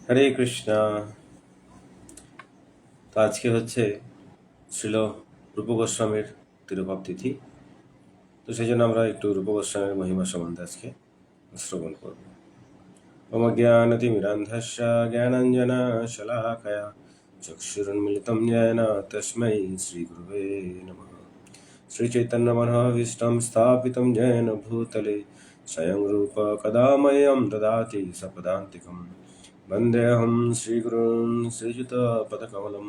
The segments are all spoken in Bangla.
হরে কৃষ্ণা। তো আজকে হচ্ছে ছিল রূপ গোস্বামীর তিরোভাব তিথি। তো সেই জন্য আমরা একটু রূপ গোস্বামীর মহিমা সম্বন্ধে আজকে শ্রবণ করব। মম জ্ঞানতিমিরান্ধস্য জ্ঞানাঞ্জনা শলাকয়া চক্ষুরুন্মিলিতং येन তস্मै শ্রীগুরুবে নমঃ। শ্রীচৈতন্যমনোভীষ্টং স্থাপিतं येन भूतले स्वयं रूप कदा मह्यं ददाति सपदान्तिकम्। वन्देऽहं श्रीगुरून् श्रीयुतपदकमलं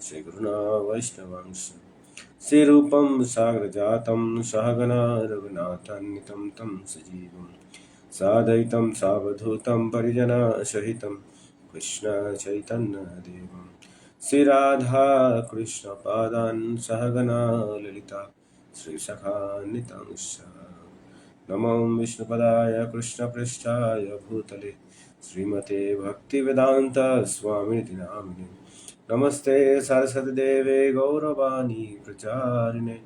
श्रीगुरुणा वैष्णवांश श्रीरूपं साग्रजातं सहगना रघुनाथान्वितं तं सजीवं साद्वैतं सावधूतं परिजनसहितं कृष्णचैतन्यदेवं श्रीराधाकृष्णपादान् सहगना ललिता श्रीसखान्वितांश्च। नमो विष्णुपदाय कृष्णपृष्ठाय भूतले श्रीमते भक्तिवेदान्त स्वामिनिति नामिने। नमस्ते सरस्वती देवे गौरवाणी प्रचारिणे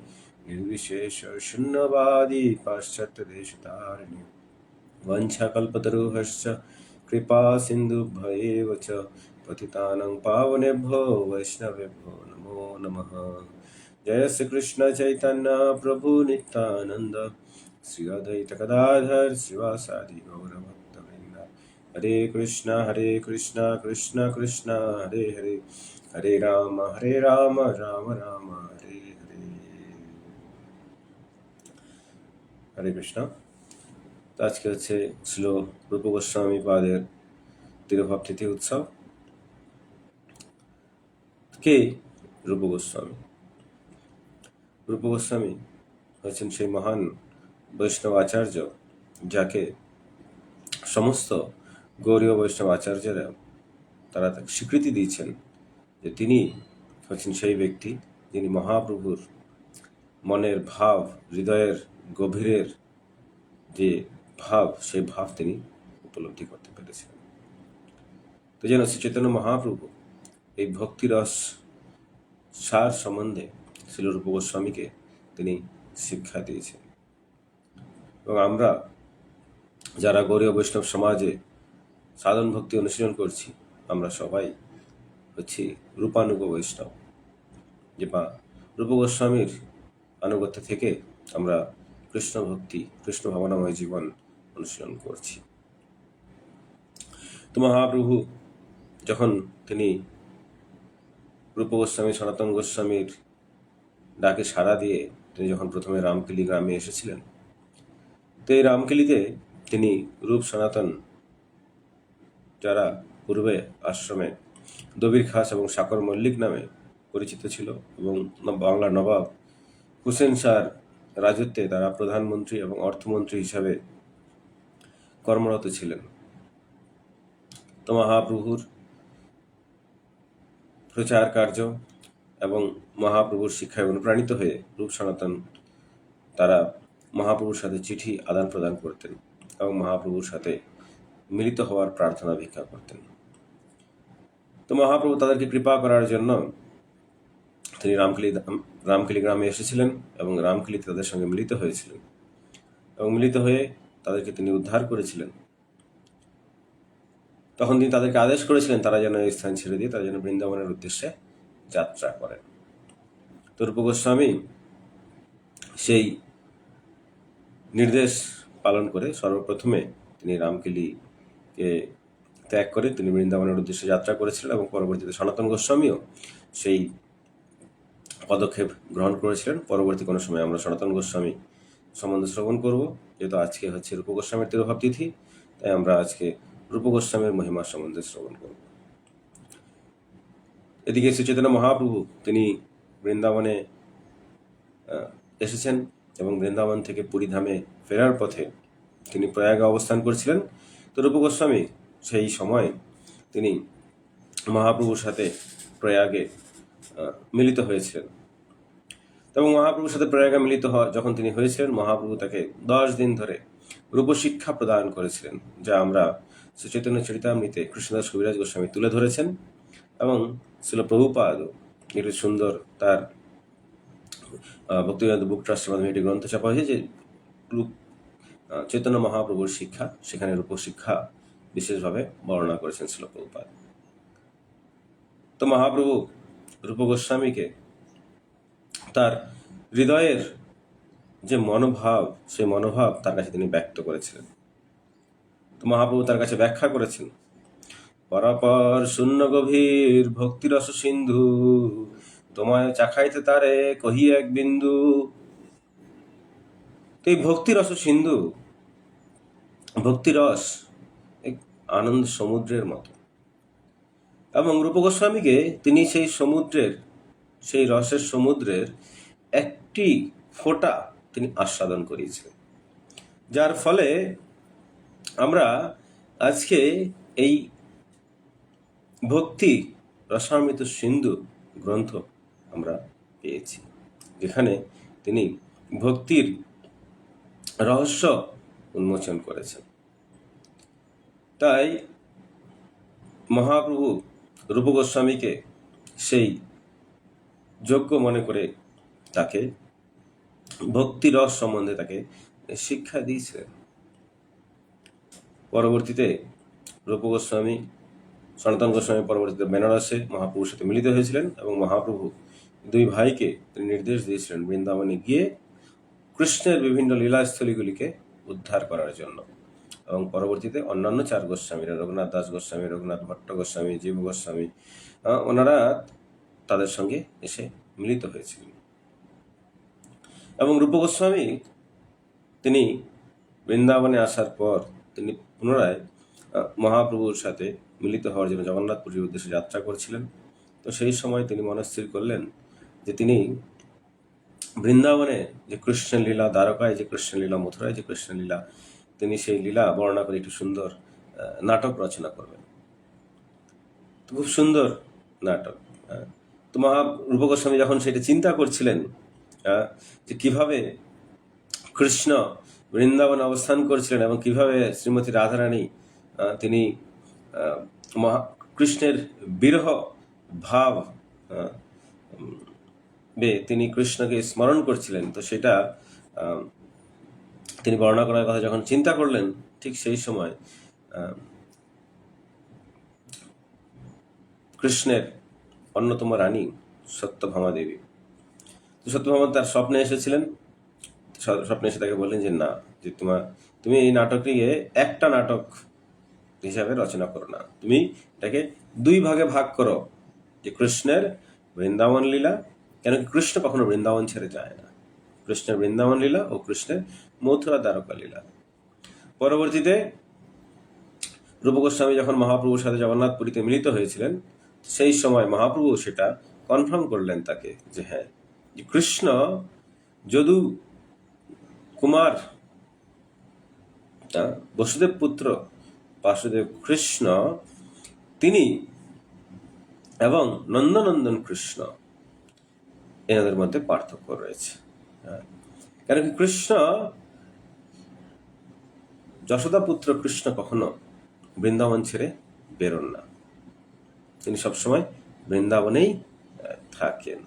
निर्विशेष शून्यवादी पाश्चात्यदेशतारिणे। वंशकल्पतरुभ्यश्च कृपा सिन्धुभ्येव च पतितानां पावनेभ्यो वैष्णवेभ्यो नमो नमः। जय श्री कृष्ण चैतन्य प्रभु नित्यानंद श्री अद्वैत गदाधर शिवासादि गौरभक्तवृंद। हरे कृष्णा कृष्ण कृष्ण हरे हरे, हरे राम राम राम हरे हरे। हरे कृष्णा। তো আজকে হচ্ছে ছিল রূপ গোস্বামী পাদের তিরোভাব তিথি উৎসব। কে রূপ গোস্বামী? রূপ গোস্বামী হচ্ছেন সেই মহান বৈষ্ণব আচার্য যাকে সমস্ত গৌরীয় বৈষ্ণব আচার্যরা তারা তাকে স্বীকৃতি দিয়েছেন যে তিনি হচ্ছেন সেই ব্যক্তি যিনি মহাপ্রভুর মনের ভাব, হৃদয়ের গভীরের যে ভাব, সেই ভাব তিনি উপলব্ধি করতে পেরেছেন। তো যেন শ্রী চৈতন্য মহাপ্রভু এই ভক্তিরস সার সম্বন্ধে শ্রীল রূপ গোস্বামীকে তিনি শিক্ষা দিয়েছেন। এবং আমরা যারা গৌরীয় বৈষ্ণব সমাজে সাধন ভক্তি অনুশীলন করছি, আমরা সবাই হচ্ছি রূপানুগ বৈষ্ণব, যে বা রূপ গোস্বামীর আনুগত্য থেকে আমরা কৃষ্ণ ভক্তি, কৃষ্ণ ভাবনাময় জীবন অনুশীলন করছি। তো মহাপ্রভু যখন তিনি রূপ গোস্বামী, সনাতন গোস্বামীর ডাকে সাড়া দিয়ে তিনি যখন প্রথমে রামকেলি গ্রামে এসেছিলেন, তো এই রামকেলিতে তিনি রূপ সনাতন, যারা পূর্বে আশ্রমে দবির খাস এবং সাকর মল্লিক নামে পরিচিত ছিল, এবং বাংলার নবাব হুসেন শাহর রাজত্বে তারা প্রধানমন্ত্রী এবং অর্থমন্ত্রী হিসাবে কর্মরত ছিলেন। তো মহাপ্রভুর প্রচার কার্য এবং মহাপ্রভুর শিক্ষায় অনুপ্রাণিত হয়ে রূপ সনাতন তারা মহাপ্রভুর সাথে চিঠি আদান প্রদান করতেন এবং মহাপ্রভুর সাথে মিলিত হওয়ার প্রার্থনা ভিক্ষা করতেন। তো মহাপ্রভু তাদেরকে কৃপা করার জন্য তিনি রামকেলি গ্রামে এসেছিলেন এবং রামকেলিতে তাদের সঙ্গে মিলিত হয়েছিলেন এবং মিলিত হয়ে তাদেরকে তিনি উদ্ধার করেছিলেন। তখন তিনি তাদেরকে আদেশ করেছিলেন তারা যেন এই স্থান ছেড়ে দিয়ে তারা যেন বৃন্দাবনের উদ্দেশ্যে যাত্রা করেন। তো রূপ গোস্বামী সেই নির্দেশ পালন করে সর্বপ্রথমে তিনি রামকেলিকে ত্যাগ করে তিনি বৃন্দাবনের উদ্দেশ্যে যাত্রা করেছিলেন এবং পরবর্তীতে সনাতন গোস্বামীও সেই পদক্ষেপ গ্রহণ করেছিলেন। পরবর্তী কোনো সময় আমরা সনাতন গোস্বামী সম্বন্ধে শ্রবণ করব। যেহেতু আজকে হচ্ছে রূপ গোস্বামীর তিরোভাব তিথি, তাই আমরা আজকে রূপ গোস্বামীর মহিমা সম্বন্ধে শ্রবণ করব। এদিকে শ্রী চৈতন্য মহাপ্রভু তিনি বৃন্দাবনে এসেছেন এবং বৃন্দাবন থেকে পুরী ধামে ফেরার পথে তিনি প্রয়াগে অবস্থান করছিলেন। তো রূপ গোস্বামী সেই সময় তিনি মহাপ্রভুর সাথে প্রয়াগে মিলিত হয়েছিলেন এবং মহাপ্রভুর সাথে প্রয়াগে মিলিত যখন তিনি হয়েছিলেন, মহাপ্রভু তাকে 10 দিন ধরে রূপশিক্ষা প্রদান করেছিলেন, যা আমরা শ্রী চৈতন্য চরিতামৃতে কৃষ্ণদাস কবিরাজ গোস্বামী তুলে ধরেছেন এবং শ্রীল প্রভুপাদ একটি সুন্দর তার ভক্তিবেদান্ত বুক ট্রাস্টের মাধ্যমে একটি গ্রন্থ ছাপা হয়েছে যে চৈতন্য মহাপ্রভুর শিক্ষা, সেখানে রূপশিক্ষা বিশেষভাবে বর্ণনা করেছেন শ্রীল প্রভুপাদ। তো মহাপ্রভু রূপ গোস্বামীকে তার হৃদয়ের যে মনোভাব, সেই মনোভাব তার কাছে তিনি ব্যক্ত করেছিলেন। তো মহাপ্রভু তার কাছে ব্যাখ্যা করেছেন, পরাপর শূন্য গভীর ভক্তিরস সিন্ধু, তোমায় চাখাইতে তারে কহি এক বিন্দু। তো এই ভক্তিরস সিন্ধু, ভক্তিরস এক আনন্দ সমুদ্রের মতো, এবং রূপ গোস্বামীকে তিনি সেই সমুদ্রের, সেই রসের সমুদ্রের একটি ফোঁটা তিনি আস্বাদন করিয়েছিলেন, যার ফলে আমরা আজকে এই ভক্তি রসামৃত সিন্ধু গ্রন্থ আমরা পেয়েছি, যেখানে তিনি ভক্তির রহস্য উন্মোচন করেছেন। তাই মহাপ্রভু রূপ গোস্বামীকে সেই যোগ্য মনে করে তাকে ভক্তি রস সম্বন্ধে তাকে শিক্ষা দিয়েছিলেন। পরবর্তীতে রূপ গোস্বামী, সনাতন গোস্বামী পরবর্তীতে বেনারসে মহাপ্রভুর সাথে মিলিত হয়েছিলেন, এবং মহাপ্রভু দুই ভাইকে তিনি নির্দেশ দিয়েছিলেন বৃন্দাবনে গিয়ে কৃষ্ণের বিভিন্ন লীলাস্থলীগুলিকে উদ্ধার করার জন্য। এবং পরবর্তীতে অন্যান্য চার গোস্বামীরা, রঘুনাথ দাস গোস্বামী, রঘুনাথ ভট্ট গোস্বামী, জীব গোস্বামী, ওনারা তাদের সঙ্গে এসে মিলিত হয়েছিলেন। এবং রূপ গোস্বামী তিনি বৃন্দাবনে আসার পর তিনি পুনরায় মহাপ্রভুর সাথে মিলিত হওয়ার জন্য জগন্নাথপুরীর উদ্দেশ্যে যাত্রা করছিলেন। তো সেই সময় তিনি মনস্থির করলেন যে তিনি বৃন্দাবনে যে কৃষ্ণের লীলা, দ্বারকায় যে কৃষ্ণের লীলা, মথুরায় যে কৃষ্ণের লীলা, তিনি সেই লীলা বর্ণনা করে একটি সুন্দর নাটক রচনা করবেন। তো খুব সুন্দর নাটক। তো রূপ গোস্বামী যখন সেটা চিন্তা করছিলেন যে কিভাবে কৃষ্ণ বৃন্দাবনে অবস্থান করছিলেন এবং কিভাবে শ্রীমতী রাধারানী তিনি কৃষ্ণের বিরহ ভাব তিনি কৃষ্ণকে স্মরণ করছিলেন, তো সেটা তিনি বর্ণনা করার কথা যখন চিন্তা করলেন, ঠিক সেই সময় কৃষ্ণের অন্যতম রানী সত্যভামা দেবী, সত্যভামা তার স্বপ্নে এসেছিলেন। স্বপ্নে এসে তাকে বললেন যে না, যে তুমি এই নাটকটিকে একটা নাটক হিসাবে রচনা করো না, তুমি এটাকে দুই ভাগে ভাগ করো, যে কৃষ্ণের বৃন্দাবন লীলা, কেন কি কৃষ্ণ কখনো বৃন্দাবন ছেড়ে যায় না, কৃষ্ণের বৃন্দাবন লীলা ও কৃষ্ণের মথুরা দ্বারকা লীলা। পরবর্তীতে রূপ গোস্বামী যখন মহাপ্রভুর সাথে জগন্নাথপুরীতে মিলিত হয়েছিলেন, সেই সময় মহাপ্রভু সেটা কনফার্ম করলেন তাকে যে হ্যাঁ, কৃষ্ণ যদু কুমার বসুদেব পুত্র বাসুদেব কৃষ্ণ, তিনি এবং নন্দনন্দন কৃষ্ণ, এনাদের মধ্যে পার্থক্য রয়েছে। কারণ কি কৃষ্ণ, যশোদা পুত্র কৃষ্ণ কখনো বৃন্দাবন ছেড়ে বেরোন না, তিনি সবসময় বৃন্দাবনেই থাকেন।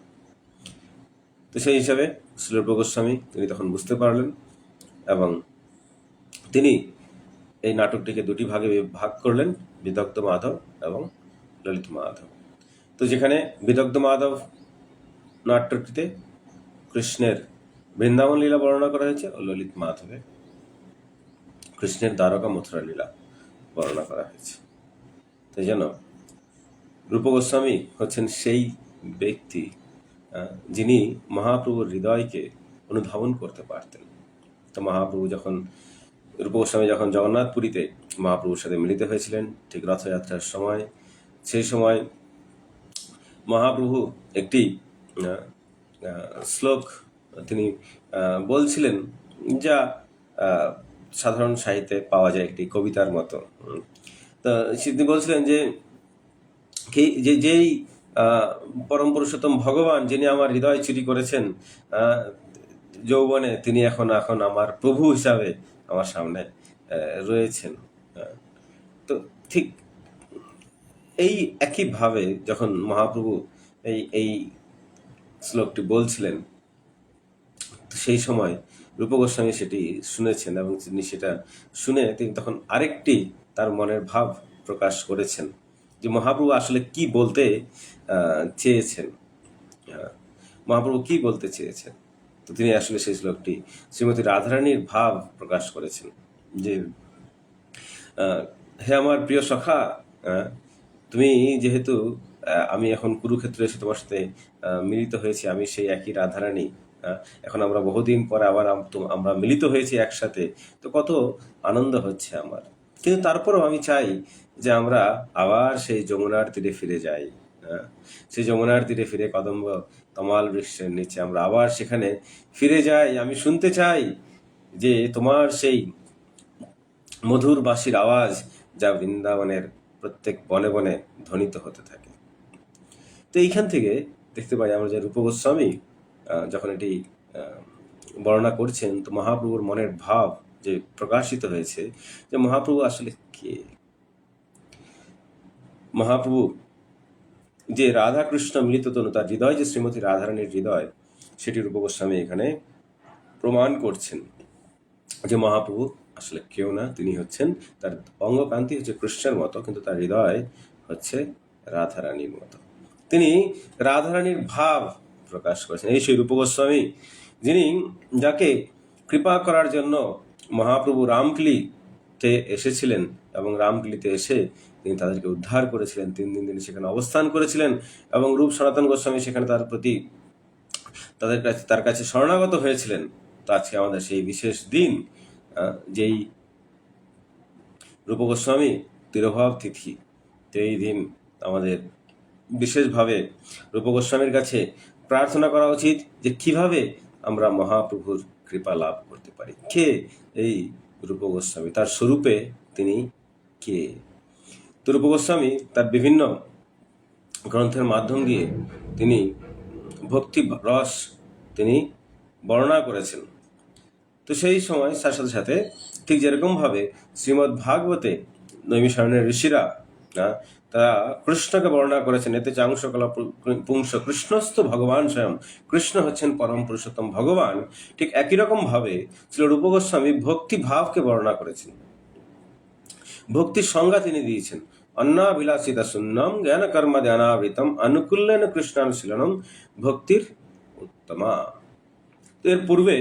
তো সেই হিসাবে শ্রীল গোস্বামী তিনি তখন বুঝতে পারলেন, এবং তিনি এই নাটকটিকে দুটি ভাগে ভাগ করলেন, বিদগ্ধ মাধব এবং ললিত মাধব। তো যেখানে বিদগ্ধ মাধব নাট্যটিতে কৃষ্ণের বৃন্দাবন লীলা বর্ণনা করা হয়েছে, ও ললিত মাধবে কৃষ্ণের দ্বারকা মথুরা লীলা বর্ণনা করা হয়েছে। তাই যেন রূপ গোস্বামী হচ্ছেন সেই ব্যক্তি যিনি মহাপ্রভুর হৃদয়কে অনুধাবন করতে পারতেন। তো মহাপ্রভু যখন, রূপ গোস্বামী যখন জগন্নাথপুরীতে মহাপ্রভুর সাথে মিলিত হয়েছিলেন ঠিক রথযাত্রার সময়, সেই সময় মহাপ্রভু একটি শ্লোক তিনি বলছিলেন, যা সাধারণ সাহিত্যে পাওয়া যায় একটি কবিতার মতো। তো তিনি বলছিলেন যে যেই পরম পুরুষোত্তম ভগবান, যিনি আমার হৃদয় চুরি করেছেন যৌবনে, তিনি এখন আমার প্রভু হিসাবে আমার সামনে রয়েছেন। তো ঠিক এই একইভাবে যখন মহাপ্রভু এই শ্লোকটি বলছিলেন, সেই সময় রূপ গোস্বামী সেটি শুনেছেন, এবং তিনি সেটা শুনে তিনি তখন আরেকটি তার মনের ভাব প্রকাশ করেছেন, যে মহাপ্রভু আসলে কি বলতে চেয়েছেন, মহাপ্রভু কি বলতে চেয়েছেন। তো তিনি আসলে সেই শ্লোকটি শ্রীমতী রাধারানীর ভাব প্রকাশ করেছেন, যে হে আমার প্রিয় সখা, তুমি যেহেতু আমি এখন কুরুক্ষেত্রে এসে তোমার সাথে মিলিত হয়েছি, আমি সেই একই রাধারানী, এখন আমরা বহুদিন পরে আবার আমরা মিলিত হয়েছি একসাথে, তো কত আনন্দ হচ্ছে আমার। কিন্তু তারপরও আমি চাই যে আমরা আবার সেই যমুনার তীরে ফিরে যাই, সেই যমুনার তীরে ফিরে কদম্ব তমাল বৃক্ষের নিচে আমরা আবার সেখানে ফিরে যাই। আমি শুনতে চাই যে তোমার সেই মধুর বাঁশির আওয়াজ, যা বৃন্দাবনের প্রত্যেক বনে বনে ধ্বনিত হতে থাকে। তো এইখান থেকে দেখতে পাই আমরা যে রূপ গোস্বামী যখন এটি বর্ণনা করছেন, তো মহাপ্রভুর মনের ভাব যে প্রকাশিত হয়েছে, যে মহাপ্রভু আসলে কে। মহাপ্রভু যে রাধা কৃষ্ণ মিলিত তনু, তার হৃদয় যে শ্রীমতী রাধারানীর হৃদয়, সেটি রূপ গোস্বামী এখানে প্রমাণ করছেন যে মহাপ্রভু আসলে কেউ না, তিনি হচ্ছেন, তার অঙ্গকান্তি হচ্ছে কৃষ্ণের মতো, কিন্তু তার হৃদয় হচ্ছে রাধারানীর মতো। তিনি রাধারানীর ভাব প্রকাশ করেছেন। এই সেই রূপ গোস্বামী, যিনি যাকে কৃপা করার জন্য মহাপ্রভু রামকলিতে এসেছিলেন, এবং রামকলিতে এসে তিনি তাদেরকে উদ্ধার করেছিলেন। 3 দিন তিনি সেখানে অবস্থান করেছিলেন, এবং রূপ সনাতন গোস্বামী সেখানে তার প্রতি তার কাছে শরণাগত হয়েছিলেন। তো আজকে আমাদের সেই বিশেষ দিন, যেই রূপ গোস্বামী তিরোভাব তিথি, তো এই দিন আমাদের বিশেষভাবে রূপ গোস্বামীর কাছে প্রার্থনা করা উচিত যে কিভাবে আমরা মহাপ্রভুর কৃপা লাভ করতে পারি। কে এই রূপ গোস্বামী, তার স্বরূপে তিনি কে। তো রূপ গোস্বামী তার বিভিন্ন গ্রন্থের মাধ্যম দিয়ে তিনি ভক্তি রস তিনি বর্ণনা করেছেন। তো সেই সময় তার সাথে সাথে ঠিক যেরকমভাবে শ্রীমদ্ ভাগবতে নৈমিষারণ্যের ঋষিরা তারা কৃষ্ণকে বর্ণনা করেছেন, এতে চাংসকলা পুংস কৃষ্ণস্থ ভগবান স্বয়ং, কৃষ্ণ হচ্ছেন পরম পুরুষোত্তম ভগবান। ঠিক একই রকম ভাবে ছিল রূপ গোস্বামী ভক্তি ভাবকে বর্ণনা করেছেন, ভক্তির সংজ্ঞা তিনি দিয়েছেন। অন্নাভিলাষিতা শূন্যম জ্ঞান কর্ম ধ্যানাবৃতম অনুকূল্যেন কৃষ্ণানুশীলনম ভক্তির উত্তমা। এর পূর্বে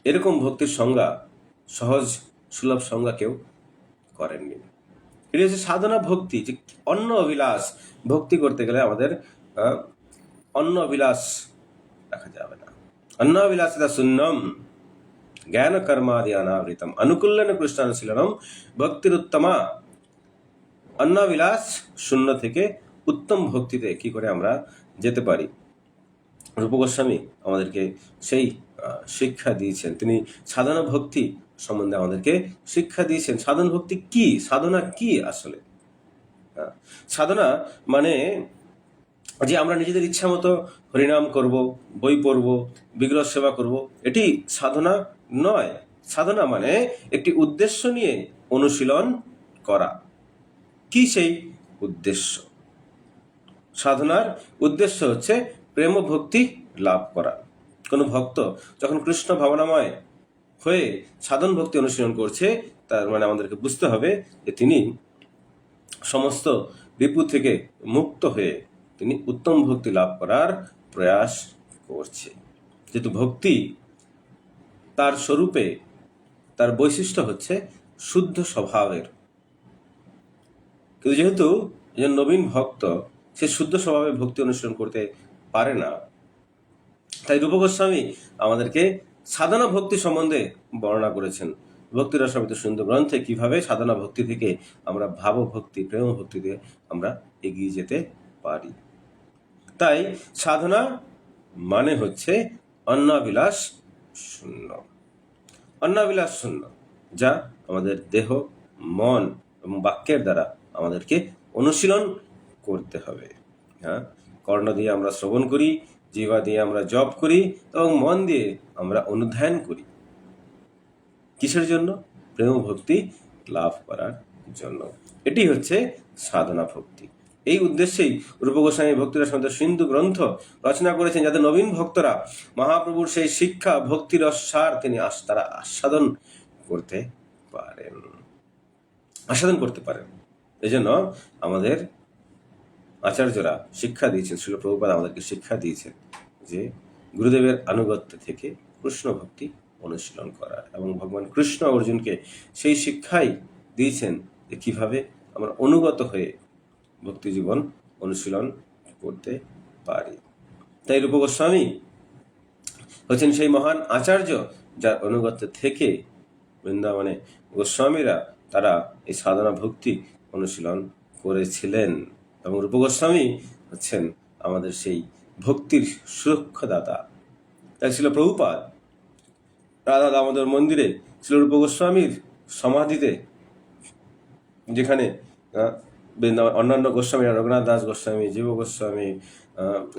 এরকম ভক্তির সংজ্ঞা, সহজ সুলভ সংজ্ঞা কেউ করেননি। এটি হচ্ছে সাধনা ভক্তি, যে অন্য অভিলাষ। ভক্তি করতে গেলে আমাদের অন্য অভিলাষ রাখা যাবে না। অন্য অভিলাষিতা শূন্যম জ্ঞান কর্মাদি অনাবৃতম অনুকূল্যেন কৃষ্ণানুশীলনম ভক্তির উত্তমা। অন্নাবিলাস শূন্য থেকে উত্তম ভক্তিতে কি করে আমরা যেতে পারি, রূপ গোস্বামী আমাদেরকে সেই শিক্ষা দিয়েছেন। তিনি সাধনা ভক্তি সম্বন্ধে আমাদেরকে শিক্ষা দিয়েছেন। সাধন ভক্তি কি, সাধনা কি আসলে। সাধনা মানে যে আমরা নিজেদের ইচ্ছা মতো হরিনাম করব, বই পড়ব, বিগ্রহ সেবা করব, এটি সাধনা নয়। সাধনা মানে একটি উদ্দেশ্য নিয়ে অনুশীলন করা। কি সেই উদ্দেশ্য? সাধনার উদ্দেশ্য হচ্ছে প্রেম ভক্তি লাভ করা। কোনো ভক্ত যখন কৃষ্ণ ভাবনাময় হয়ে সাধন ভক্তি অনুশীলন করছে, তার মানে আমাদেরকে বুঝতে হবে যে তিনি সমস্ত রিপু থেকে মুক্ত হয়ে তিনি উত্তম ভক্তি লাভ করার প্রয়াস করছে। যেহেতু ভক্তি তার স্বরূপে, তার বৈশিষ্ট্য হচ্ছে শুদ্ধ স্বভাবের, কিন্তু যেহেতু একজন নবীন ভক্ত সে শুদ্ধ স্বভাবে ভক্তি অনুসরণ করতে পারে না, তাই রূপ গোস্বামী আমাদেরকে সাধনা ভক্তি সম্বন্ধে বর্ণনা করেছেন। ভক্তি রসামৃত সুন্দর গ্রন্থে কিভাবে সাধনা ভক্তি থেকে আমরা ভাব ভক্তি, প্রেম ভক্তিতে আমরা এগিয়ে যেতে পারি। তাই সাধনা মানে হচ্ছে অন্নাবিলাস শূন্য, অন্নাবিলাস শূন্য, যা আমাদের দেহ, মন এবং বাক্যের দ্বারা আমাদেরকে অনুশীলন করতে হবে। কর্ণ দিয়ে আমরা শ্রবণ করি, জিহ্বা দিয়ে আমরা জপ করি, এবং মন দিয়ে আমরা অনুধ্যান করি। কিসের জন্য? প্রেম ভক্তি লাভ করার জন্য। এটি হচ্ছে সাধনা ভক্তি। এই উদ্দেশ্যেই রূপ গোস্বামী ভক্তিরস সিন্ধু গ্রন্থ রচনা করেছেন, যাতে নবীন ভক্তরা মহাপ্রভুর সেই শিক্ষা ভক্তির সার তারা আস্বাদন করতে পারেন। আস্বাদন করতে পারেন। এই জন্য আমাদের আচার্যরা শিক্ষা দিয়েছেন, শ্রীল প্রভুপাদ আমাদেরকে শিক্ষা দিয়েছেন যে গুরুদেবের আনুগত্য থেকে কৃষ্ণ ভক্তি অনুশীলন করা, এবং ভগবান কৃষ্ণ অর্জুনকে সেই শিক্ষাই দিয়েছেন যে কিভাবে আমরা অনুগত হয়ে ভক্তি জীবন অনুশীলন করতে পারি। তাই রূপ গোস্বামী হচ্ছেন সেই মহান আচার্য যার অনুগত্য থেকে বৃন্দাবনে গোস্বামীরা তারা এই সাধনা ভক্তি অনুশীলন করেছিলেন, এবং রূপ গোস্বামী হচ্ছেন আমাদের সেই ভক্তির সুরক্ষাদাতা। তাই ছিল প্রভুপাদ রাধা দামোদর মন্দিরে ছিল রূপ গোস্বামীর সমাধিতে, যেখানে অন্যান্য গোস্বামী, রঘুনাথ দাস গোস্বামী, জীব গোস্বামী,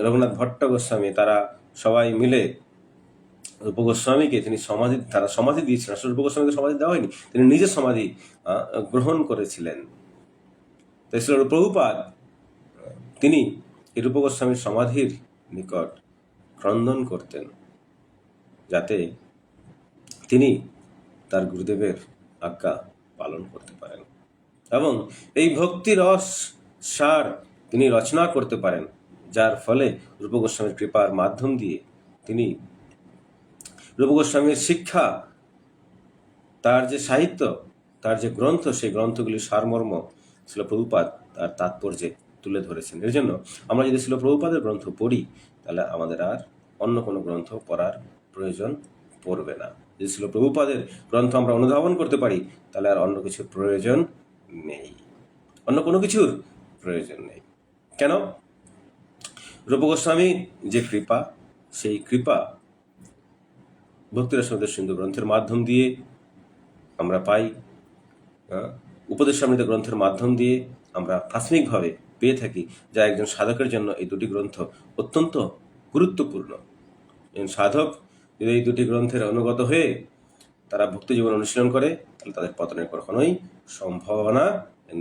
রঘুনাথ ভট্ট গোস্বামী, তারা সবাই মিলে রূপ গোস্বামীকে তারা সমাধি দিয়েছিলেন। আসলে রূপ গোস্বামীকে সমাধি দেওয়া হয়নি, তিনি নিজে সমাধি গ্রহণ করেছিলেন। তাই ছিল প্রভুপাদ তিনি এই রূপ গোস্বামীর সমাধির নিকট ক্রন্দন করতেন, যাতে তিনি তার গুরুদেবের আজ্ঞা পালন করতে পারেন এবং এই ভক্তি রস সার তিনি রচনা করতে পারেন, যার ফলে রূপ গোস্বামীর কৃপার মাধ্যম দিয়ে তিনি রূপ গোস্বামীর শিক্ষা, তার যে সাহিত্য, তার যে গ্রন্থ, সেই গ্রন্থগুলির সারমর্ম ছিল প্রভুপাদ তার তাৎপর্যে তুলে ধরেছেন। এর জন্য আমরা যদি ছিল প্রভুপাদের গ্রন্থ পড়ি, তাহলে আমাদের আর অন্য কোনো গ্রন্থ পড়ার প্রয়োজন পড়বে না। যদি ছিল প্রভুপাদের গ্রন্থ আমরা অনুধাবন করতে পারি, তাহলে আর অন্য কিছুর প্রয়োজন নেই, অন্য কোনো কিছুর প্রয়োজন নেই। কেন? রূপ গোস্বামী যে কৃপা, সেই কৃপা ভক্তিরসমৃদ্ধ সিন্ধু গ্রন্থের মাধ্যম দিয়ে আমরা পাই, উপদেশামৃত গ্রন্থের মাধ্যম দিয়ে আমরা প্রাথমিকভাবে পেয়ে থাকি, যা একজন সাধকের জন্য এই দুটি গ্রন্থ অত্যন্ত গুরুত্বপূর্ণ। একজন সাধক যদি এই দুটি গ্রন্থের অনুগত হয়ে তারা ভক্তি জীবন অনুশীলন করে, তাহলে তাদের পতনের কখনোই সম্ভাবনা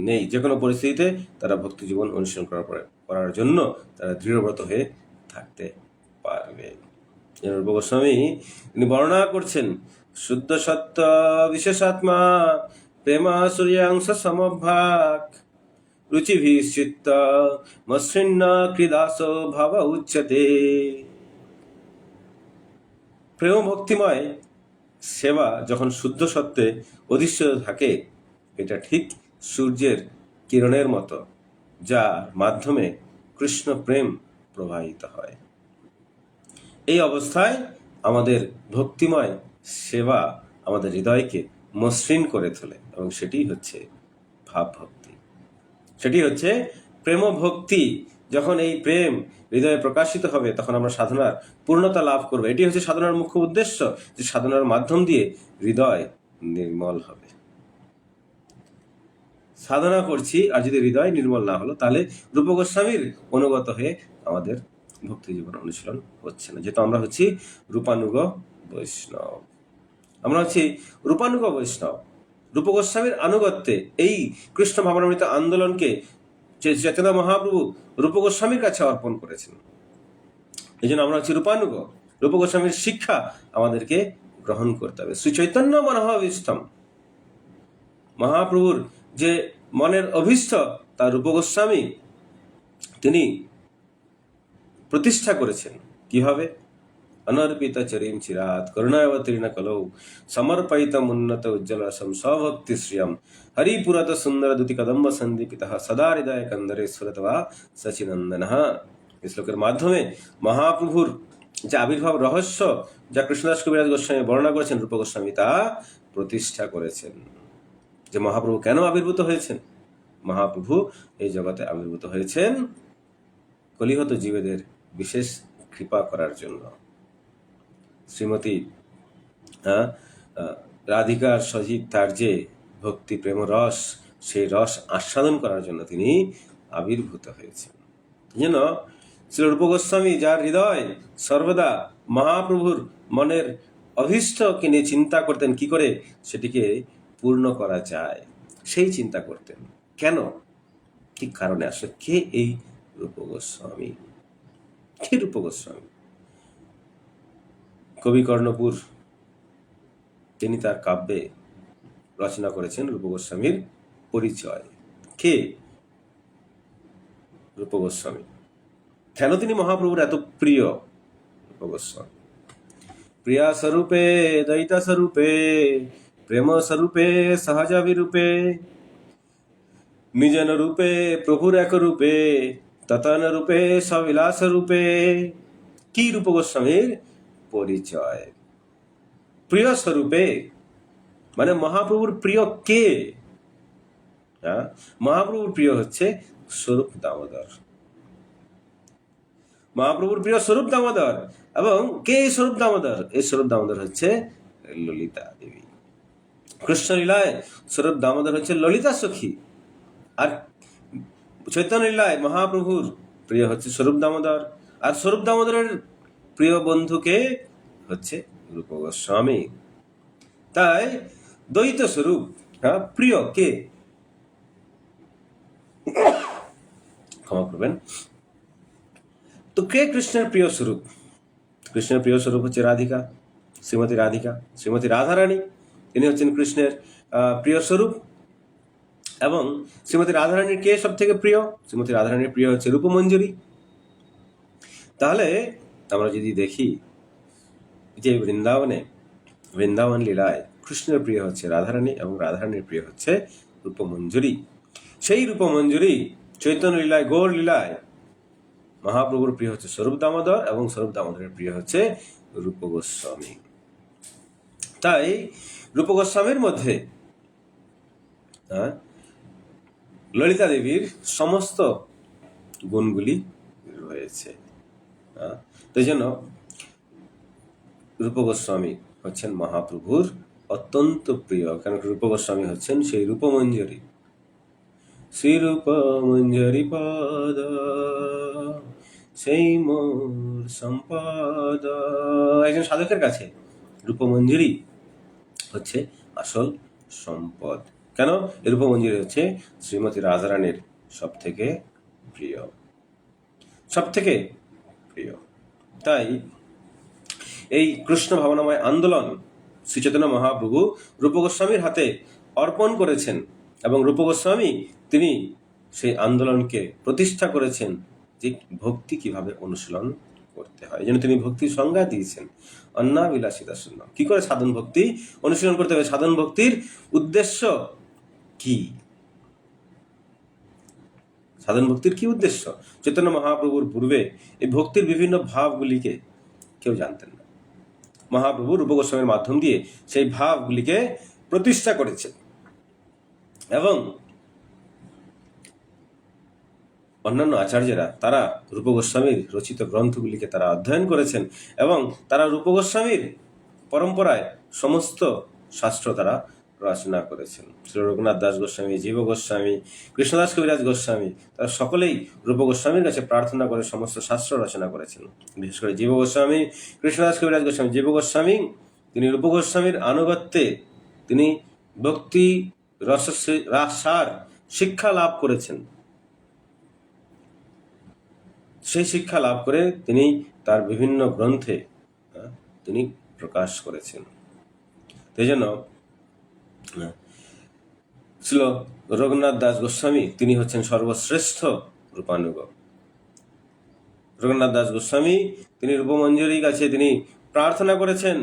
নেই। যে কোনো পরিস্থিতিতে তারা ভক্তি জীবন অনুশীলন করার জন্য তারা দৃঢ়ব্রত হয়ে থাকতে পারবে। রূপ গোস্বামী তিনি বর্ণনা করছেন, শুদ্ধ সত্য বিশেষাত্মা প্রেমা সূর্যাংশ সমভাগ রুচিভিশ্চিত্ত মসৃণ্ণ ক্রীদাস ভাব উচ্যতে। প্রেম ভক্তিময় সেবা যখন শুদ্ধ সত্ত্বে অধিষ্ঠিত থাকে, এটা ঠিক সূর্যের কিরণের মতো, যার মাধ্যমে কৃষ্ণ প্রেম প্রবাহিত হয়। এই অবস্থায় আমাদের ভক্তিময় সেবা আমাদের হৃদয়কে মসৃণ করে তোলে, এবং সেটি হচ্ছে ভাব ভক্তি, সেটি হচ্ছে প্রেম ভক্তি। যখন এই প্রেম হৃদয়ে প্রকাশিত হবে, তখন আমরা সাধনার পূর্ণতা লাভ করবো। এটি হচ্ছে সাধনার মুখ্য উদ্দেশ্য, যে সাধনার মাধ্যম দিয়ে হৃদয় নির্মল হবে। সাধনা করছি আর যদি হৃদয় নির্মল না হলো, তাহলে রূপ গোস্বামীর অনুগত হয়ে আমাদের ভক্তি জীবন অনুশীলন হচ্ছে না। যেহেতু আমরা হচ্ছি রূপানুগ বৈষ্ণব, আমরা হচ্ছি রূপানুগ বৈষ্ণব। রূপ গোস্বামীর আনুগত্যে এই কৃষ্ণ ভাবনামৃত আন্দোলনকে চৈতন্য মহাপ্রভু রূপ গোস্বামীর কাছে অর্পণ করেছেন। এই জন্য আমরা হচ্ছি রূপানুগ। রূপ গোস্বামীর শিক্ষা আমাদেরকে গ্রহণ করতে হবে। শ্রী চৈতন্য মনোভাবিষ্টম, মহাপ্রভুর যে মনের অভীষ্ট, তার রূপ গোস্বামী তিনি প্রতিষ্ঠা করেছেন। কিভাবে? অনর্পিত চরিম চিরাত করুণাবতীর্ণ কলৌ সমর্পিতম উন্নত উজ্জ্বলসম স্বভক্তি শ্রিয়ম হরিপুরত সুন্দর দুতি কদম্ব সন্দীপিত সদা হৃদয় কন্দরে সুরতবা সচিনন্দন। এই শ্লোকের মাধ্যমে মহাপ্রভুর যে আবির্ভাব রহস্য, যা কৃষ্ণদাস কবিরাজ গোস্বামী বর্ণনা করেছেন, রূপ গোস্বামী তা প্রতিষ্ঠা করেছেন। যে মহাপ্রভু কেন আবির্ভূত হয়েছেন? মহাপ্রভু এই জগতে আবির্ভূত হয়েছেন কলিহত জীবেদের বিশেষ কৃপা করার জন্য। শ্রীমতী রাধিকার সহিত তার যে ভক্তি প্রেম রস, সেই রস আস্বাদন করার জন্য তিনি আবির্ভূত হয়েছেন। যেন শ্রী রূপ গোস্বামী, যার হৃদয় সর্বদা মহাপ্রভুর মনের অভীষ্টকে নিয়ে চিন্তা করতেন, কি করে সেটিকে পূর্ণ করা যায়, সেই চিন্তা করতেন। কেন? কি কারণে? আসলে কে এই রূপ গোস্বামী? কে রূপ গোস্বামী? কবি কর্ণপুর তিনি তার কাব্যে রচনা করেছেন রূপ গোস্বামীর পরিচয়। কে? রূপ গোস্বামী। কেন তিনি মহাপ্রভুর এত প্রিয়? রূপ গোস্বামী প্রিয়া স্বরূপে দয়িতা স্বরূপে প্রেম স্বরূপে সহজাবিরূপে নিজন রূপে প্রভুর এক রূপে ততন রূপে সবিলাস রূপে। কি রূপ গোস্বামীর পরিচয়? প্রিয় স্বরূপে, মানে মহাপ্রভুর প্রিয় কে? মহাপ্রভুর প্রিয় হচ্ছে স্বরূপ দামোদর। মহাপ্রভুর প্রিয় স্বরূপ দামোদর। এবং কে এই স্বরূপ দামোদর? এই স্বরূপ দামোদর হচ্ছে ললিতা দেবী। কৃষ্ণ লীলায় স্বরূপ দামোদর হচ্ছে ললিতা সখী, আর চৈতন্য লীলায় মহাপ্রভুর প্রিয় হচ্ছে স্বরূপ দামোদর। আর স্বরূপ দামোদরের প্রিয় বন্ধুকে হচ্ছে রূপ গোস্বামী। তাই দ্বৈত স্বরূপ প্রিয় কে? ক্ষমা করবেন। তো কে কৃষ্ণের প্রিয় স্বরূপ? কৃষ্ণের প্রিয় স্বরূপ হচ্ছে রাধিকা, শ্রীমতী রাধিকা, শ্রীমতী রাধারানী। তিনি হচ্ছেন কৃষ্ণের প্রিয় স্বরূপ। এবং শ্রীমতী রাধারানীর কে সব থেকে প্রিয়? শ্রীমতী রাধারানীর প্রিয় হচ্ছে রূপমঞ্জুরি। তাহলে আমরা যদি দেখি যে বৃন্দাবন লীলায় কৃষ্ণের প্রিয় হচ্ছে রাধারানী এবং রাধারানীর প্রিয় হচ্ছে রূপমঞ্জুরি। সেই রূপমঞ্জুরি চৈতন্য লীলায়, গৌর লীলায় মহাপ্রভুর প্রিয় হচ্ছে স্বরূপ দামোদর এবং স্বরূপ দামোদরের প্রিয় হচ্ছে রূপ গোস্বামী। তাই রূপ গোস্বামীর মধ্যে ললিতা দেবীর সমস্ত গুণগুলি রয়েছে। তাই জন্য রূপ গোস্বামী হচ্ছেন মহাপ্রভুর অত্যন্ত প্রিয়। কেন? রূপ গোস্বামী হচ্ছেন সেই রূপমঞ্জরি। শ্রী রূপমঞ্জরি পদ সেই মোর সম্পদ। একজন সাধকের কাছে রূপমঞ্জরি হচ্ছে আসল সম্পদ। কেন? এই রূপমঞ্জরি হচ্ছে শ্রীমতী রাধারানীর সব থেকে প্রিয়, সব থেকে প্রিয়। তাই এই কৃষ্ণ ভাবনাময় আন্দোলন শ্রী চৈতন্য মহাপ্রভু রূপ গোস্বামীর হাতে অর্পণ করেছেন এবং রূপ গোস্বামী তিনি সেই আন্দোলনকে প্রতিষ্ঠা করেছেন যে ভক্তি কিভাবে অনুশীলন করতে হয়। এই জন্য তিনি ভক্তির সংজ্ঞা দিয়েছেন অন্নাবিলাসিতা শূন্য। কি করে সাধন ভক্তি অনুশীলন করতে হবে? সাধন ভক্তির উদ্দেশ্য কি? সাধন ভক্তির কি উদ্দেশ্য? চৈতন্য মহাপ্রভুর পূর্বে এই ভক্তির বিভিন্ন ভাবগুলিকে কেউ জানতেন না। মহাপ্রভু রূপ গোস্বামীর মাধ্যম দিয়ে সেই ভাবগুলিকে প্রতিষ্ঠা করেছেন এবং অন্যান্য আচার্যরা তারা রূপ গোস্বামীর রচিত গ্রন্থগুলিকে তারা অধ্যয়ন করেছেন এবং তারা রূপ গোস্বামীর পরম্পরায় সমস্ত শাস্ত্র তারা রচনা করেছেন। শ্রী রঘুনাথ দাস গোস্বামী, জীব গোস্বামী, কৃষ্ণদাস কবিরাজ গোস্বামী তারা সকলেই রূপ গোস্বামীর কাছে প্রার্থনা করে সমস্ত শাস্ত্র রচনা করেছেন। বিশেষ করে জীব গোস্বামী, কৃষ্ণদাস কবিরাজ গোস্বামী, জীব গোস্বামী তিনি রূপ গোস্বামীর আনুগত্যে তিনি ভক্তি রসার শিক্ষা লাভ করেছেন। সেই শিক্ষা লাভ করে তিনি তার বিভিন্ন গ্রন্থে তিনি প্রকাশ করেছেন। সেই জন্য ছিল রঘুনাথ দাস গোস্বামী তিনি হচ্ছেন সর্বশ্রেষ্ঠ রূপানুগ। রঘুনাথ দাস গোস্বামী তিনি রূপমঞ্জরির কাছে তিনি প্রার্থনা করেছেন,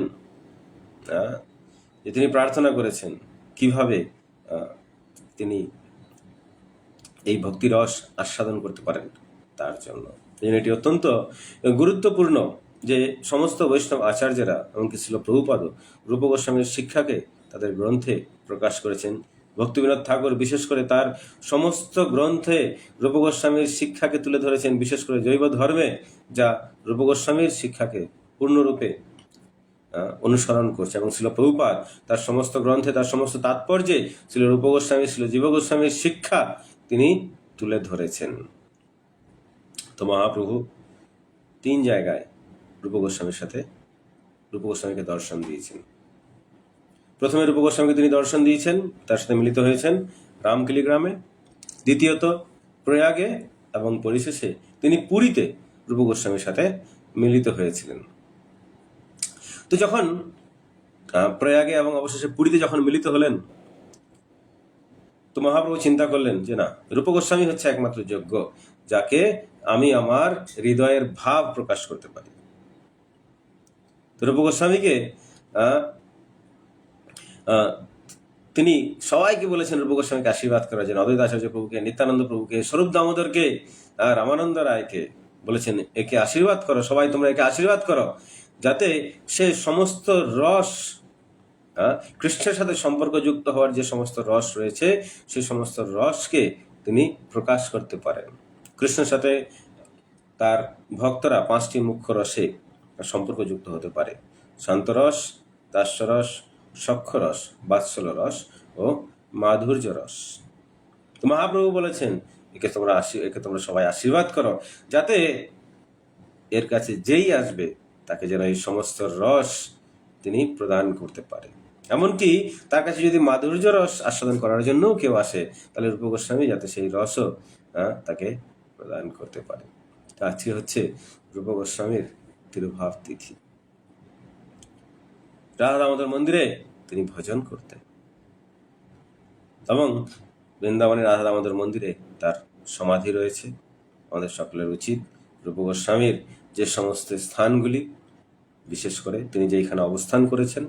যে তিনি প্রার্থনা করেছেন কিভাবে তিনি এই ভক্তি রস আস্বাদন করতে পারেন তার জন্য। এটি অত্যন্ত গুরুত্বপূর্ণ যে সমস্ত বৈষ্ণব আচার্যরা এমনকি ছিল প্রভুপাদ রূপ গোস্বামীর শিক্ষাকে তাদের গ্রন্থে প্রকাশ করেছেন। ভক্তিবিনোদ ঠাকুর বিশেষ করে তার সমস্ত গ্রন্থে রূপ গোস্বামীর শিক্ষাকে তুলে ধরেছেন, বিশেষ করে জৈব ধর্মে যা রূপ গোস্বামীর শিক্ষাকে পূর্ণরূপে অনুসরণ করছে। এবং ছিল প্রভুপাদ তার সমস্ত গ্রন্থে তার সমস্ত তাৎপর্যে ছিল রূপ গোস্বামী ছিল জীব গোস্বামীর শিক্ষা তিনি তুলে ধরেছেন। তো মহাপ্রভু 3 জায়গায় রূপ গোস্বামীকে দর্শন দিয়েছেন। প্রথমে রূপ গোস্বামীকে তিনি দর্শন দিয়েছেন, তার সাথে মিলিত হয়েছেন রামকেলি গ্রামে। দ্বিতীয়ত প্রয়াগে এবং পরিশেষে তিনি পুরীতে রূপ গোস্বামীর সাথে মিলিত হয়েছিলেন। তো যখন প্রয়াগে এবং অবশেষে পুরীতে যখন মিলিত হলেন তো মহাপ্রভু চিন্তা করলেন যে না, রূপ গোস্বামী হচ্ছে একমাত্র যোগ্য, যাকে আমি আমার হৃদয়ের ভাব প্রকাশ করতে পারি। তো রূপ গোস্বামীকে আহ, আহ, তিনি সবাইকে বলেছেন রূপ গোস্বামীকে আশীর্বাদ করার জন্য। অদ্বৈত আচার্য প্রভুকে, নিত্যানন্দ প্রভুকে, স্বরূপ দামোদরকে, রামানন্দ রায়কে বলেছেন একে আশীর্বাদ করো, সবাই তোমরা একে আশীর্বাদ করো, যাতে সে সমস্ত রস, কৃষ্ণের সাথে সম্পর্কযুক্ত হওয়ার যে সমস্ত রস রয়েছে সেই সমস্ত রসকে তিনি প্রকাশ করতে পারেন। কৃষ্ণের সাথে তার ভক্তরা 5টি মুখ্য রসে সম্পর্কযুক্ত হতে পারে: শান্তরস, দাস্যরস, সখ্যরস, বাৎসল্য রস ও মাধুর্য রস। তো মহাপ্রভু বলেছেন একে তোমরা সবাই আশীর্বাদ করো, যাতে এর কাছে যেই আসবে তাকে যেন এই সমস্ত রস তিনি প্রদান করতে পারে। এমনকি তার কাছে যদি মাধুর্য রস আস্বাদন করার জন্য কেউ আসে, তাহলে রূপ গোস্বামী যাতে সেই রসও তাকে প্রদান করতে পারে। আজকে হচ্ছে রূপ গোস্বামীর তিরুভাব তিথি। রাধা দামোদর মন্দিরে তিনি ভজন করতেন এবং বৃন্দাবনের রাধা দামোদর মন্দিরে তার সমাধি রয়েছে। আমাদের সকলের উচিত রূপ গোস্বামীর যে সমস্ত স্থানগুলি, বিশেষ করে তিনি যেখানে অবস্থান করেছেন,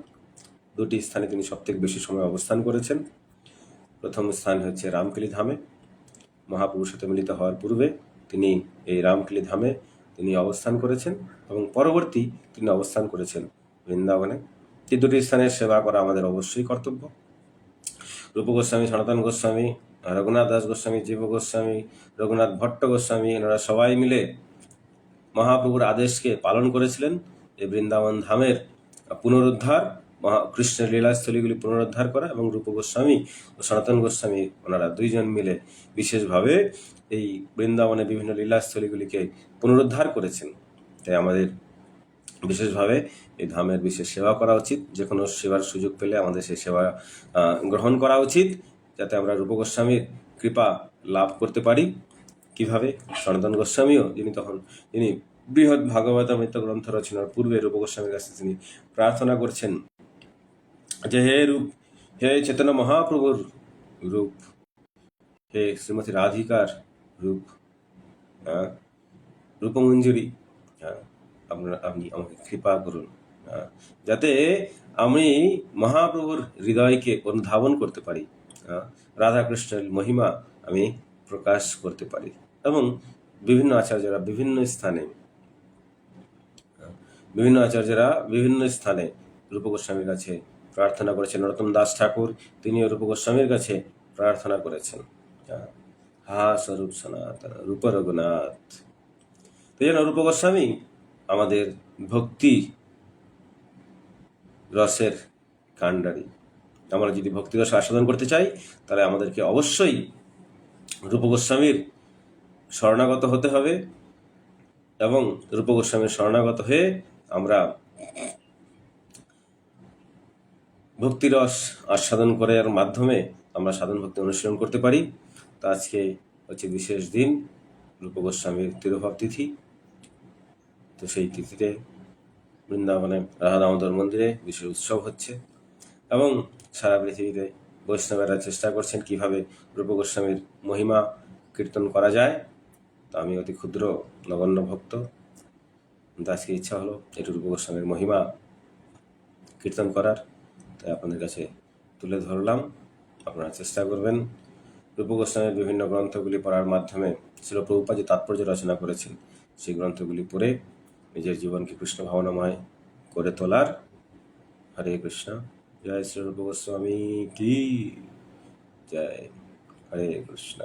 2টি স্থানে তিনি সবথেকে বেশি সময় অবস্থান করেছেন। প্রথম স্থান হচ্ছে রামকেলি ধামে। মহাপ্রভুর সাথে মিলিত হওয়ার পূর্বে তিনি এই রামকেলি ধামে তিনি অবস্থান করেছেন এবং পরবর্তী তিনি অবস্থান করেছেন বৃন্দাবনে। এই 2টি স্থানের সেবা করা আমাদের অবশ্যই কর্তব্য। রূপ গোস্বামী, সনাতন গোস্বামী, রঘুনাথ দাস গোস্বামী, জীব গোস্বামী, রঘুনাথ ভট্ট গোস্বামী, এনারা সবাই মিলে মহাপ্রভুর আদেশকে পালন করেছিলেন। এই বৃন্দাবন ধামের পুনরুদ্ধার, কৃষ্ণের লীলাস্থলীগুলি পুনরুদ্ধার করা, এবং রূপ গোস্বামী ও সনাতন গোস্বামী ওনারা 2 জন মিলে বিশেষভাবে এই বৃন্দাবনে বিভিন্ন লীলাস্থলীগুলিকে পুনরুদ্ধার করেছেন। তাই আমাদের বিশেষভাবে এই ধামের বিশেষ সেবা করা উচিত। যে কোনো সেবার সুযোগ পেলে আমাদের সেই সেবা গ্রহণ করা উচিত, যাতে আমরা রূপ গোস্বামীর কৃপা লাভ করতে পারি। কিভাবে? সনাতন গোস্বামীও যিনি বৃহৎ ভাগবতামৃত গ্রন্থ রচনার পূর্বে রূপ গোস্বামীর কাছে তিনি প্রার্থনা করছেন যে হে চৈতন্য মহাপ্রভুর রূপ, হে শ্রীমতী রাধিকার রূপ, রূপমঞ্জুরি, আপনি আমাকে কৃপা করুন, যাতে আমি মহাপ্রভুর হৃদয়কে অনুধাবন করতে পারি, রাধাকৃষ্ণের মহিমা আমি প্রকাশ করতে পারি। এবং বিভিন্ন আচার্যরা বিভিন্ন স্থানে রূপ গোস্বামীর কাছে প্রার্থনা করেছেন। নরোত্তম দাস ঠাকুর তিনিও রূপ গোস্বামীর কাছে প্রার্থনা করেছেন, হা স্বরূপ সনাতন রূপ রঘুনাথ। এই জন্য রূপ গোস্বামী আমাদের ভক্তি রসের কাণ্ডারী। আমরা যদি ভক্তি রস আস্বাদন করতে চাই, তাহলে আমাদেরকে অবশ্যই রূপ গোস্বামীর শরণাগত হতে হবে, এবং রূপ গোস্বামীর শরণাগত হয়ে আমরা ভক্তিরস আস্বাদন করার মাধ্যমে আমরা সাধন ভক্তি অনুশীলন করতে পারি। তো আজকে হচ্ছে বিশেষ দিন, রূপ গোস্বামীর তিরুভাব তিথি। তো সেই তিথিতে বৃন্দাবনে রাধা দামোদর মন্দিরে বিশেষ উৎসব হচ্ছে, এবং সারা পৃথিবীতে বৈষ্ণবেরা চেষ্টা করছেন কিভাবে রূপ গোস্বামীর মহিমা কীর্তন করা যায়। তো আমি অতি ক্ষুদ্র নগণ্য ভক্ত, কিন্তু আজকে ইচ্ছা হলো একটু রূপ গোস্বামীর মহিমা কীর্তন করার, তাই আপনাদের কাছে তুলে ধরলাম। আপনারা চেষ্টা করবেন রূপ গোস্বামীর বিভিন্ন গ্রন্থগুলি পড়ার মাধ্যমে শ্রীল প্রভুপাদ যে তাৎপর্য রচনা করেছেন সেই গ্রন্থগুলি পড়ে নিজের জীবনকে কৃষ্ণ ভাবনাময় করে তোলার। হরে কৃষ্ণ। জয় শ্রী রূপ গোস্বামী কি জয়। হরে কৃষ্ণ।